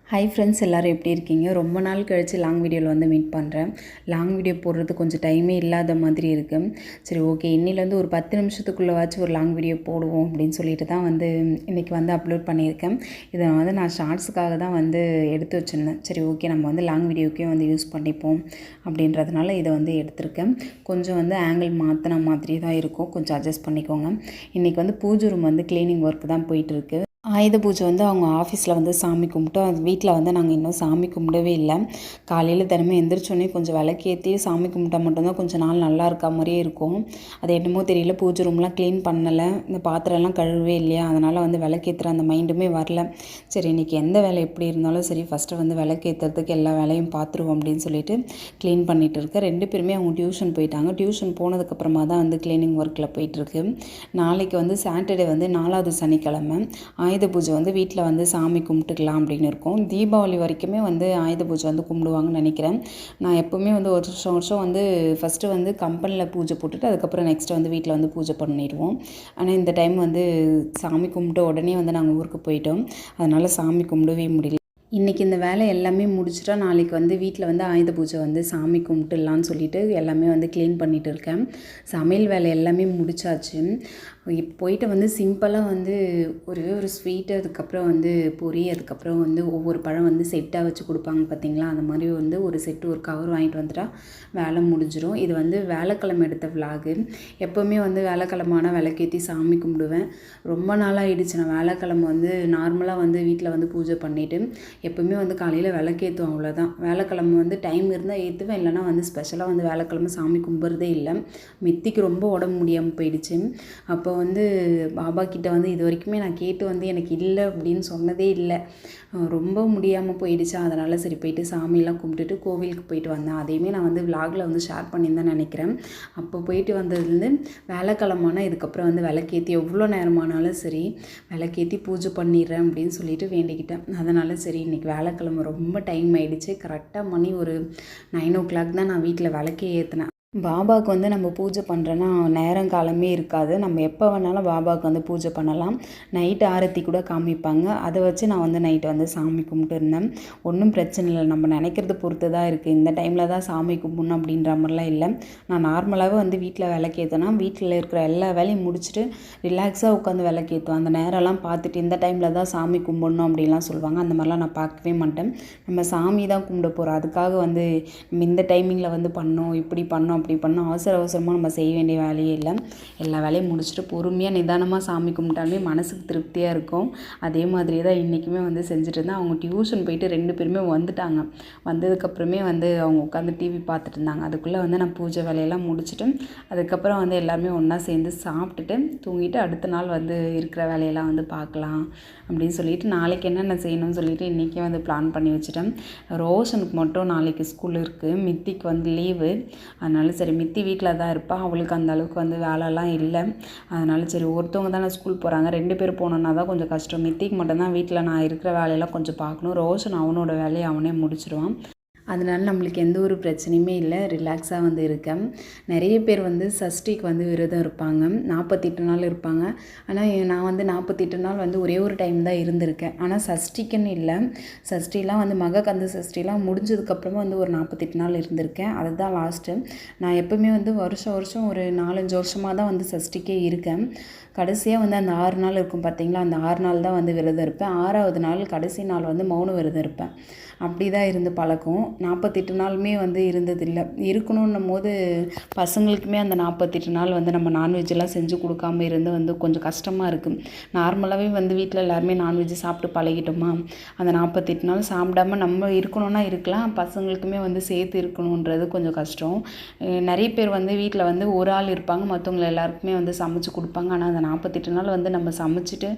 Hi friends, எல்லோரும் எப்படி இருக்கீங்க? ரொம்ப நாள் கழித்து லாங் வீடியோவில் வந்து மீட் பண்ணுறேன். லாங் வீடியோ போடுறது கொஞ்சம் டைமே இல்லாத மாதிரி இருக்குது. சரி, ஓகே, இன்னிலேருந்து ஒரு 10 நிமிஷத்துக்குள்ளேவாச்சும் ஒரு லாங் வீடியோ போடுவோம் அப்படின்னு சொல்லிட்டு தான் வந்து இன்றைக்கி வந்து அப்லோட் பண்ணியிருக்கேன். இதை வந்து நான் ஷார்ட்ஸுக்காக தான் வந்து எடுத்து வச்சுருந்தேன். சரி, ஓகே, நம்ம வந்து லாங் வீடியோக்கே வந்து யூஸ் பண்ணிப்போம் அப்படின்றதுனால இதை வந்து எடுத்திருக்கேன். கொஞ்சம் வந்து ஆங்கிள் மாற்றின மாதிரி தான் இருக்கும், கொஞ்சம் அட்ஜஸ்ட் பண்ணிக்கோங்க. இன்றைக்கி வந்து பூஜை ரூம் வந்து க்ளீனிங் ஒர்க் தான் போயிட்டுருக்கு. ஆயுத பூஜை வந்து அவங்க ஆஃபீஸில் வந்து சாமி கும்பிட்டோம். அது வீட்டில் வந்து நாங்கள் இன்னும் சாமி கும்பிடவே இல்லை. காலையில் தினமும் எந்திரிச்சோடனே கொஞ்சம் விளக்கேற்றி சாமி கும்பிட்டா மட்டும்தான் கொஞ்சம் நாள் நல்லா இருக்கா மாதிரியே இருக்கும். அது என்னமோ தெரியல, பூஜை ரூம்லாம் க்ளீன் பண்ணலை, இந்த பாத்திரம்லாம் கழுவவே இல்லையா, அதனால் வந்து விளக்கேற்றுற அந்த மைண்டுமே வரல. சரி, இன்றைக்கி எந்த வேலை எப்படி இருந்தாலும் சரி, ஃபஸ்ட்டு வந்து விளக்கேற்றுறதுக்கு எல்லா வேலையும் பார்த்துருவோம் அப்படின்னு சொல்லிட்டு க்ளீன் பண்ணிகிட்டு இருக்கேன். 2 பேருமே அவங்க டியூஷன் போயிட்டாங்க. டியூஷன் போனதுக்கப்புறமா தான் வந்து க்ளீனிங் ஒர்க்கில் போயிட்டுருக்கு. நாளைக்கு வந்து சாட்டர்டே வந்து 4வது சனிக்கிழமை ஆயுத பூஜை வந்து வீட்டில் வந்து சாமி கும்பிட்டுக்கலாம் அப்படின்னு இருக்கும். தீபாவளி வரைக்குமே வந்து ஆயுத பூஜை வந்து கும்பிடுவாங்கன்னு நினைக்கிறேன். நான் எப்போவுமே வந்து வருஷம் வந்து ஃபஸ்ட்டு வந்து கம்பெனியில் பூஜை போட்டுட்டு அதுக்கப்புறம் நெக்ஸ்ட்டு வந்து வீட்டில் வந்து பூஜை பண்ணிடுவோம். ஆனால் இந்த டைம் வந்து சாமி கும்பிட்டு உடனே வந்து நாங்கள் ஊருக்கு போயிட்டோம். அதனால் சாமி கும்பிடவே முடியல. இன்றைக்கி இந்த வேலை எல்லாமே முடிச்சுட்டா நாளைக்கு வந்து வீட்டில் வந்து ஆயுத பூஜை வந்து சாமி கும்பிட்டுலான்னு சொல்லிட்டு எல்லாமே வந்து க்ளீன் பண்ணிகிட்டு இருக்கேன். சமையல் வேலை எல்லாமே முடிச்சாச்சு. போயிட்டு வந்து சிம்பிளாக வந்து ஒரே ஒரு ஸ்வீட்டு, அதுக்கப்புறம் வந்து பொரி, அதுக்கப்புறம் வந்து ஒவ்வொரு பழம் வந்து செட்டாக வச்சு கொடுப்பாங்க பார்த்தீங்களா, அந்த மாதிரி வந்து ஒரு செட்டு ஒரு கவர் வாங்கிட்டு வந்துட்டா வேலை முடிஞ்சிடும். இது வந்து வியாழக்கிழமை எடுத்த விலாகு. எப்போவுமே வந்து வியாழக்கிழமான விளக்கேற்றி சாமி கும்பிடுவேன். ரொம்ப நாளாகிடுச்சு. நான் வியாழக்கிழமை வந்து நார்மலாக வந்து வீட்டில் வந்து பூஜை பண்ணிவிட்டு எப்போவுமே வந்து காலையில் விளக்கேற்றுவோம், அவ்வளோதான். வியாழக்கிழமை வந்து டைம் இருந்தால் ஏற்றுவேன், இல்லைனா வந்து ஸ்பெஷலாக வந்து வியாழக்கிழமை சாமி கும்பிட்றதே இல்லை. மித்திக்கு ரொம்ப உடம்பு முடியாமல் போயிடுச்சு. அப்போ வந்து பாபா கிட்ட வந்து இது வரைக்குமே நான் கேட்டு வந்து எனக்கு இல்லை அப்படின்னு சொன்னதே இல்லை. ரொம்ப முடியாமல் போயிடுச்சா, அதனால் சரி போயிட்டு சாமியெல்லாம் கும்பிட்டுட்டு கோவிலுக்கு போயிட்டு வந்தேன். அதையுமே நான் வந்து விலாகில் வந்து ஷேர் பண்ணியிருந்தேன் நினைக்கிறேன். அப்போ போயிட்டு வந்ததுலேருந்து வியாழக்கிழமைனா இதுக்கப்புறம் வந்து விளக்கேற்றி எவ்வளோ நேரமானாலும் சரி விளக்கேற்றி பூஜை பண்ணிடுறேன் அப்படின்னு சொல்லிட்டு வேண்டிக்கிட்டேன். அதனால் சரி, இன்றைக்கி வியாழக்கிழமை ரொம்ப டைம் ஆகிடுச்சு. கரெக்டாக மணி ஒரு 9 o'clock தான் நான் வீட்டில் விளக்கே ஏற்றினேன். பாபாவுக்கு வந்து நம்ம பூஜை பண்ணுறோன்னா நேரம் காலமே இருக்காது. நம்ம எப்போ வேணாலும் பாபாவுக்கு வந்து பூஜை பண்ணலாம். நைட்டு ஆரத்தி கூட காமிப்பாங்க. அதை வச்சு நான் வந்து நைட்டு வந்து சாமி கும்பிட்டு இருந்தேன். ஒன்றும் பிரச்சனை இல்லை, நம்ம நினைக்கிறத பொறுத்து தான் இருக்குது. இந்த டைமில் தான் சாமி கும்பிடணும் அப்படின்ற மாதிரிலாம் இல்லை. நான் நார்மலாகவே வந்து வீட்டில் விளக்கேற்றினா வீட்டில் இருக்கிற எல்லா வேலையும் முடிச்சுட்டு ரிலாக்ஸாக உட்காந்து விளக்கேற்றுவேன். அந்த நேரம்லாம் பார்த்துட்டு இந்த டைமில் தான் சாமி கும்பிடணும் அப்படின்லாம் சொல்லுவாங்க. அந்த மாதிரிலாம் நான் பார்க்கவே மாட்டேன். நம்ம சாமி தான் கும்பிட போகிறோம், அதுக்காக வந்து நம்ம இந்த டைமிங்கில் வந்து பண்ணோம், இப்படி பண்ணோம், அப்படி பண்ணோம், அவசரமாக நம்ம செய்ய வேண்டிய வேலையே இல்லை. எல்லா வேலையும் முடிச்சுட்டு பொறுமையாக நிதானமாக சாமி கும்பிட்டாலுமே மனசுக்கு திருப்தியாக இருக்கும். அதே மாதிரியே தான் இன்றைக்குமே வந்து செஞ்சுட்டு இருந்தேன். அவங்க டியூஷன் போயிட்டு 2 பேருமே வந்துட்டாங்க. வந்ததுக்கப்புறமே வந்து அவங்க உட்காந்து டிவி பார்த்துட்டு இருந்தாங்க. அதுக்குள்ளே வந்து நான் பூஜை வேலையெல்லாம் முடிச்சுட்டு அதுக்கப்புறம் வந்து எல்லாருமே ஒன்றா சேர்ந்து சாப்பிட்டுட்டு தூங்கிட்டு அடுத்த நாள் வந்து இருக்கிற வேலையெல்லாம் வந்து பார்க்கலாம் அப்படின்னு சொல்லிட்டு நாளைக்கு என்னென்ன செய்யணும்னு சொல்லிட்டு இன்றைக்கே வந்து பிளான் பண்ணி வச்சுட்டேன். ரோஷனுக்கு மட்டும் நாளைக்கு ஸ்கூல் இருக்குது, மித்திக்கு வந்து லீவு. அதனால சரி, மித்தி வீட்டில் தான் இருப்பாள். அவளுக்கு அந்த அளவுக்கு வந்து வேலைலாம் இல்லை. அதனால சரி, ஒருத்தவங்க தானே ஸ்கூல் போகிறாங்க, 2 பேர் போனோன்னா தான் கொஞ்சம் கஷ்டம். மித்திக்கு மட்டும்தான் வீட்டில் நான் இருக்கிற வேலையெல்லாம் கொஞ்சம் பார்க்கணும். ரோஷன் அவனோட வேலையை அவனே முடிச்சிடுவான். அதனால் நம்மளுக்கு எந்த ஒரு பிரச்சனையுமே இல்லை, ரிலாக்ஸாக வந்து இருக்கேன். நிறைய பேர் வந்து சஷ்டிக்கு வந்து விரதம் இருப்பாங்க, 48 நாள் இருப்பாங்க. ஆனால் நான் வந்து 48 நாள் வந்து ஒரே ஒரு டைம் தான் இருந்திருக்கேன். ஆனால் சஷ்டிக்குன்னு இல்லை, சஷ்டிலாம் வந்து மககந்த சஷ்டிலாம் முடிஞ்சதுக்கப்புறமா வந்து ஒரு 48 நாள் இருந்திருக்கேன். அதுதான் லாஸ்ட்டு. நான் எப்போவுமே வந்து வருஷம் ஒரு 4-5 வருஷமாக தான் வந்து சஷ்டிக்கே இருக்கேன். கடைசியாக வந்து அந்த 6 நாள் இருக்கும் பார்த்தீங்களா, அந்த 6 நாள் தான் வந்து விரதம் இருப்பேன். 6வது நாள் கடைசி நாள் வந்து மௌன விரதம் இருப்பேன். அப்படி தான் இருந்து பழக்கம். 48 நாளுமே வந்து இருந்ததில்லை. இருக்கணுன்னும் போது பசங்களுக்குமே அந்த 48 நாள் வந்து நம்ம நான்வெஜ்ஜெல்லாம் செஞ்சு கொடுக்காம இருந்து வந்து கொஞ்சம் கஷ்டமாக இருக்குது. நார்மலாகவே வந்து வீட்டில் எல்லாருமே நான்வெஜ் சாப்பிட்டு பழகிட்டோமா, அந்த 48 நாள் சாப்பிடாம நம்ம இருக்கணும்னா இருக்கலாம், பசங்களுக்குமே வந்து சேர்த்து இருக்கணுன்றது கொஞ்சம் கஷ்டம். நிறைய பேர் வந்து வீட்டில் வந்து ஒரு ஆள் இருப்பாங்க, மற்றவங்களை எல்லாருக்குமே வந்து சமைச்சு கொடுப்பாங்க. ஆனால் அந்த 48 நாள் வந்து நம்ம சமைச்சிட்டு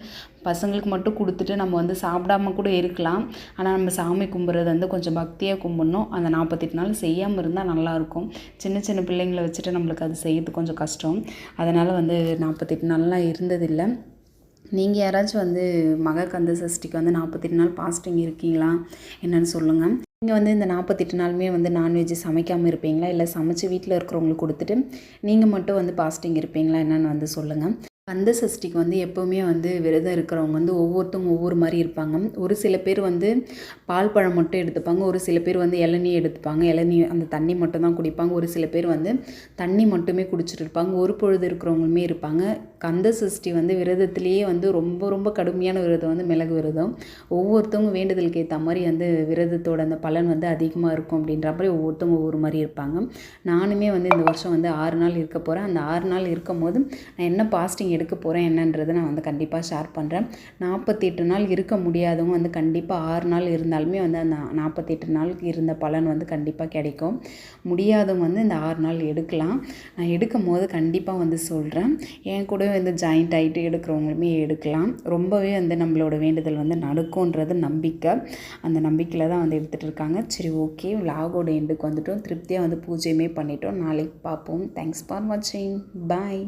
பசங்களுக்கு மட்டும் கொடுத்துட்டு நம்ம வந்து சாப்பிடாம கூட இருக்கலாம். ஆனால் நம்ம சாமி கும்பிட்றது வந்து கொஞ்சம் பக்தியாக கும்பிட்ணும். அந்த 48 நாள் செய்யாமல் இருந்தால் நல்லாயிருக்கும். சின்ன சின்ன பிள்ளைங்களை வச்சுட்டு நம்மளுக்கு அது செய்யறது கொஞ்சம் கஷ்டம். அதனால் வந்து 48 நாள்லாம் இருந்ததில்லை. நீங்கள் யாராச்சும் வந்து மககந்த சஷ்டிக்கு வந்து 48 நாள் பாஸ்டிங் இருக்கீங்களா என்னென்னு சொல்லுங்கள். நீங்கள் வந்து இந்த 48 நாளுமே வந்து நான்வெஜ் சமைக்காமல் இருப்பீங்களா, இல்லை சமைச்சு வீட்டில் இருக்கிறவங்களுக்கு கொடுத்துட்டு நீங்கள் மட்டும் வந்து பாஸ்டிங் இருப்பீங்களா என்னென்னு வந்து சொல்லுங்கள். கந்த சஷ்டிக்கு வந்து எப்போவுமே வந்து விரதம் இருக்கிறவங்க வந்து ஒவ்வொருத்தவங்க ஒவ்வொரு மாதிரி இருப்பாங்க. ஒரு சில பேர் வந்து பால் பழம் மட்டும் எடுத்துப்பாங்க. ஒரு சில பேர் வந்து இளநீ எடுத்துப்பாங்க. இளநீ அந்த தண்ணி மட்டும் தான் குடிப்பாங்க. ஒரு சில பேர் வந்து தண்ணி மட்டுமே குடிச்சிட்டு இருப்பாங்க. ஒரு பொழுது இருக்கிறவங்களுமே இருப்பாங்க. கந்த சஷ்டி வந்து விரதத்திலேயே வந்து ரொம்ப ரொம்ப கடுமையான விரதம் வந்து மிளகு விரதம். ஒவ்வொருத்தவங்க வேண்டுதலுக்கு ஏற்ற மாதிரி வந்து விரதத்தோட அந்த பலன் வந்து அதிகமாக இருக்கும் அப்படின்ற மாதிரி ஒவ்வொருத்தவங்க ஒவ்வொரு மாதிரி இருப்பாங்க. நானுமே வந்து இந்த வருஷம் வந்து 6 நாள் இருக்க போகிறேன். அந்த 6 நாள் இருக்கும்போது நான் என்ன பாஸ்டிங் எடுக்க போகிறேன் என்னன்றதை நான் வந்து கண்டிப்பாக ஷேர் பண்ணுறேன். 48 நாள் இருக்க முடியாதவங்க வந்து கண்டிப்பாக 6 நாள் இருந்தாலுமே வந்து அந்த 48 நாளுக்கு இருந்த பலன் வந்து கண்டிப்பாக கிடைக்கும். முடியாதவங்க வந்து இந்த 6 நாள் எடுக்கலாம். நான் எடுக்கும் போது கண்டிப்பாக வந்து சொல்கிறேன். என் கூட வந்து ஜாயிண்ட் ஆகிட்டு எடுக்கிறவங்களுமே எடுக்கலாம். ரொம்பவே வந்து நம்மளோட வேண்டுதல் வந்து நடக்கும்ன்றது நம்பிக்கை. அந்த நம்பிக்கையில் தான் வந்து எடுத்துகிட்டு இருக்காங்க. சரி, ஓகே, விலாகோட எண்டுக்கு வந்துட்டோம். திருப்தியாக வந்து பூஜையுமே பண்ணிட்டோம். நாளைக்கு பார்ப்போம். தேங்க்ஸ் ஃபார் வாட்சிங். பாய்.